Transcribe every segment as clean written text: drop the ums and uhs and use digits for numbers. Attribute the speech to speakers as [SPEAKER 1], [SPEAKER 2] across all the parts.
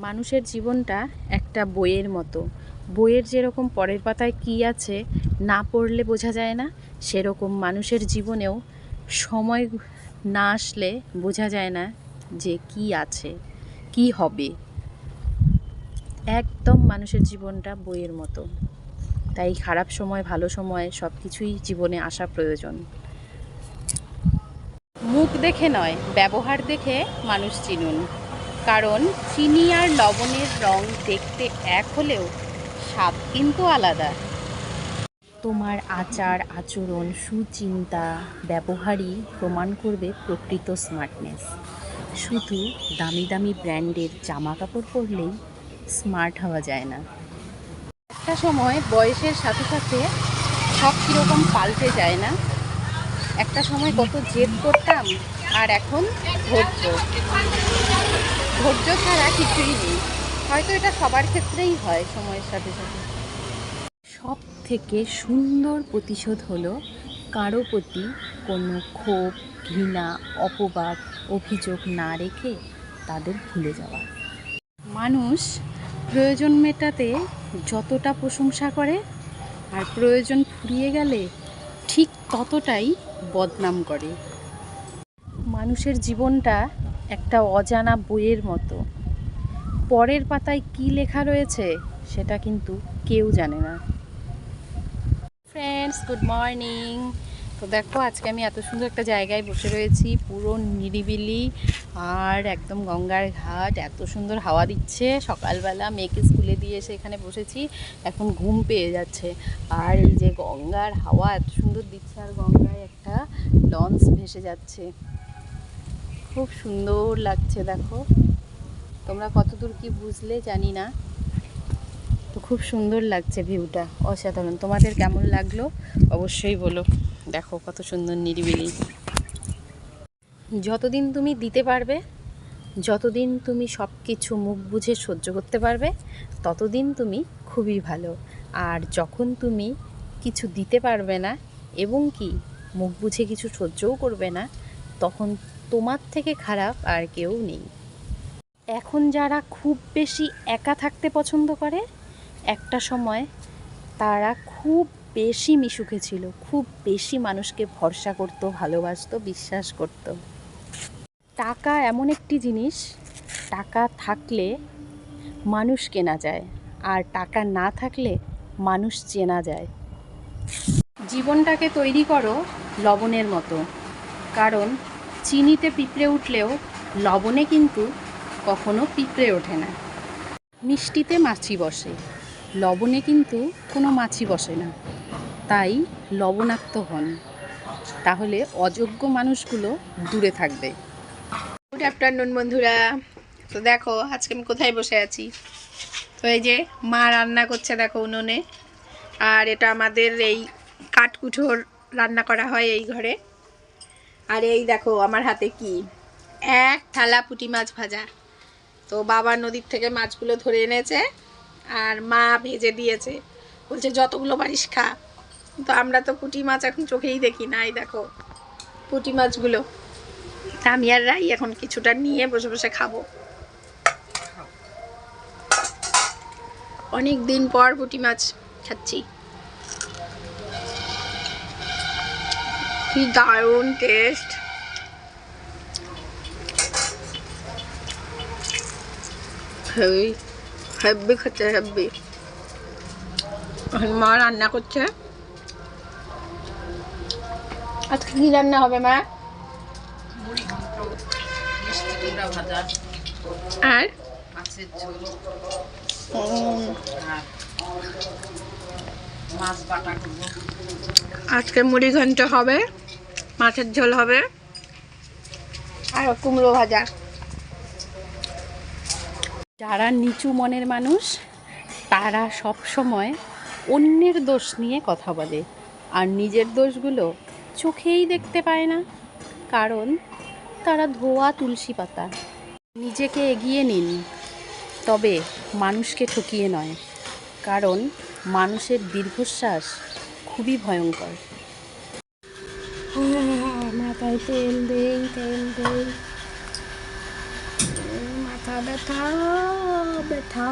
[SPEAKER 1] মানুষের জীবনটা একটা বইয়ের মতো। বইয়ের যেরকম পরের পাতায় কী আছে না পড়লে বোঝা যায় না, সেরকম মানুষের জীবনেও সময় না আসলে বোঝা যায় না যে কী আছে, কী হবে। একদম মানুষের জীবনটা বইয়ের মতো। তাই খারাপ সময় ভালো সময় সব কিছুই জীবনে আসা প্রয়োজন। মুখ দেখে নয়, ব্যবহার দেখে মানুষ চিনুন। কারণ চিনি আর লবণের রং দেখতে এক হলেও স্বাদ কিন্তু আলাদা। তোমার আচার আচরণ, সুচিন্তা, ব্যবহারই প্রমাণ করবে প্রকৃত স্মার্টনেস। শুধু দামি দামি ব্র্যান্ডের জামা কাপড় পরলেই স্মার্ট হওয়া যায় না। একটা সময় বয়সের সাথে সাথে সব কীরকম পাল্টে যায় না। একটা সময় কত জেদ করতাম, আর এখন ধৈর্য ছাড়া কিছুই নেই। হয়তো এটা সবার ক্ষেত্রেই হয় সময়ের সাথে সাথে। সব থেকে সুন্দর প্রতিশোধ হলো কারো প্রতি কোনো ক্ষোভ, ঘৃণা, অপবাদ, অভিযোগ না রেখে তাদের ভুলে যাওয়া। মানুষ প্রয়োজন মেটাতে যতটা প্রশংসা করে, আর প্রয়োজন ফুরিয়ে গেলে ঠিক ততটাই বদনাম করে। মানুষের জীবনটা একটা অজানা বইয়ের মতো। পরের পাতায় কী লেখা রয়েছে সেটা কিন্তু কেউ জানে না। Friends, good morning. তো দেখো, আজকে আমি এত সুন্দর একটা জায়গায় বসে রয়েছি, পুরো নিরিবিলি, আর একদম গঙ্গার ঘাট, এত সুন্দর হাওয়া দিচ্ছে। সকালবেলা মেয়েকে স্কুলে দিয়ে এসে এখানে বসেছি, এখন ঘুম পেয়ে যাচ্ছে। আর এই যে গঙ্গার হাওয়া এত সুন্দর দিচ্ছে, আর গঙ্গায় একটা লঞ্চ ভেসে যাচ্ছে, খুব সুন্দর লাগছে। দেখো তোমরা কতদূর কি বুঝলে জানি না, তো খুব সুন্দর লাগছে ভিউটা, অসাধারণ। তোমাদের কেমন লাগলো অবশ্যই বলো। দেখো কত সুন্দর নিরিবিলি। যতদিন তুমি দিতে পারবে, যতদিন তুমি সব কিছু মুখ বুঝে সহ্য করতে পারবে, ততদিন তুমি খুবই ভালো। আর যখন তুমি কিছু দিতে পারবে না এবং কি মুখ বুঝে কিছু সহ্যও করবে না, তখন তোমার থেকে খারাপ আর কেউ নেই। এখন যারা খুব বেশি একা থাকতে পছন্দ করে, একটা সময় তারা খুব বেশি মিশুকে ছিল, খুব বেশি মানুষকে ভরসা করতো, ভালোবাসতো, বিশ্বাস করত। টাকা এমন একটি জিনিস, টাকা থাকলে মানুষ কেনা যায়, আর টাকা না থাকলে মানুষ চেনা যায়। জীবনটাকে তৈরি করো লবণের মতো, কারণ চিনিতে পিঁপড়ে উঠলেও লবণে কিন্তু কখনো পিঁপড়ে ওঠে না। মিষ্টিতে মাছি বসে, লবণে কিন্তু কোনো মাছি বসে না। তাই লবণাক্ত হন, তাহলে অযোগ্য মানুষগুলো দূরে থাকবে। গুড আফটারনুন বন্ধুরা। তো দেখো আজকে আমি কোথায় বসে আছি। তো এই যে মা রান্না করছে দেখো উনুনে, আর এটা আমাদের এই কাঠকুঠোর রান্না করা হয় এই ঘরে। আর এই দেখো আমার হাতে কি, এক থালা পুঁটি মাছ ভাজা। তো বাবা নদীর থেকে মাছগুলো ধরে এনেছে, আর মা ভেজে দিয়েছে, বলছে যতগুলো পারিস খা। তো আমরা তো পুঁটি মাছ এখন চোখেই দেখি না। এই দেখো পুঁটি মাছগুলো, আমি আর রাই এখন কিছুটা নিয়ে বসে বসে খাবো। অনেক দিন পর পুঁটি মাছ খাচ্ছি, কি দারুণ টেস্ট। হেভি হেভি খেতে, হেভি। মা রান্না করছে। আজকে কি রান্না হবে মা? আর মাছের ঝোল, মাছ বাটা করব। আজকে মুড়ি ঘন্ট হবে, মাছের ঝোল হবে, আর কুমড়ো ভাজা। যারা নিচু মনের মানুষ, তারা সব সময় অন্যের দোষ নিয়ে কথা বলে, আর নিজের দোষগুলো চোখেই দেখতে পায় না, কারণ তারা ধোয়া তুলসী পাতা। নিজেকে এগিয়ে নিন, তবে মানুষকে ঠকিয়ে নয়, কারণ মানুষের দীর্ঘশ্বাস খুবই ভয়ঙ্কর। মাথায় তেল দেই, তেল দেই, মাথা ব্যথা, बैठा।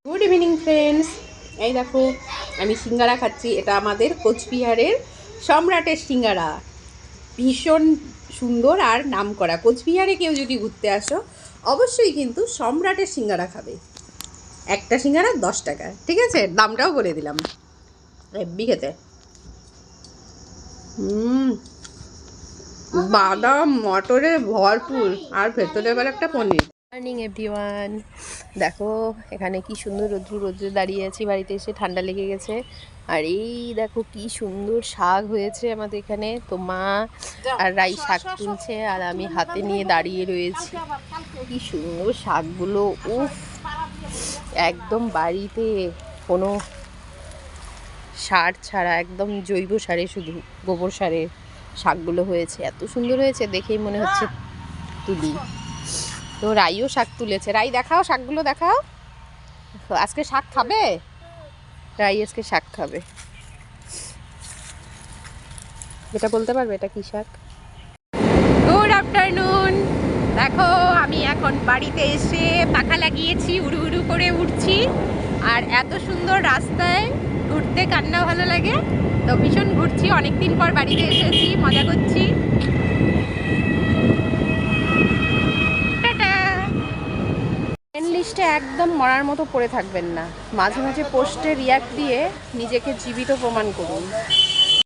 [SPEAKER 2] গুড ইভিনিং ফ্রেন্ডস, এই দেখো আমি সিঙ্গারা খাচ্ছি। এটা আমাদের কোচবিহারের সম্রাটের সিঙ্গারা, ভীষণ সুন্দর আর নামকরা। কোচবিহারে কেউ যদি ঘুরতে আসো অবশ্যই কিন্তু সম্রাটের সিঙ্গারা খাবে। একটা সিঙ্গারা 10 টাকা, ঠিক আছে? দামটাও বলে দিলাম। হেব্বি খেতে। বাদাম মটরে ভরপুর, আর ভেতরে আবার একটা পনির।
[SPEAKER 1] মর্নিং এভরিওয়ান, দেখো এখানে কি সুন্দর রোদ্রে দাঁড়িয়ে আছি। বাড়িতে এসে ঠান্ডা লেগে গেছে। আর এই দেখো কি সুন্দর শাক হয়েছে আমাদের এখানে। তো মা আর রাই শাক তুলছে আর আমি হাতে নিয়ে দাঁড়িয়ে রয়েছি। কি সুন্দর শাকগুলো, উফ, একদম বাড়িতে কোনো সার ছাড়া, একদম জৈব সারে, শুধু গোবর সারে শাকগুলো হয়েছে। এত সুন্দর হয়েছে, দেখেই মনে হচ্ছে তুলি। তো রাইও শাক তুলেছে। রাই দেখাও, শাকগুলো দেখাও। আজকে শাক খাবে? রাই আজকে শাক খাবে। এটা বলতে পারবে এটা কি শাক? Good afternoon. দেখো আমি এখন বাড়িতে এসে পাখা লাগিয়েছি, উড়ু উড়ু করে উঠছি। আর এত সুন্দর রাস্তায় ঘুরতে কান্না ভালো লাগে। তো ভীষণ ঘুরছি, অনেকদিন পর বাড়িতে এসেছি, মজা করছি। লিস্টে একদম মরার মতো পড়ে থাকবেন না, মাঝে মাঝে পোস্টে রিয়াক্ট দিয়ে নিজেকে জীবিত প্রমাণ করুন।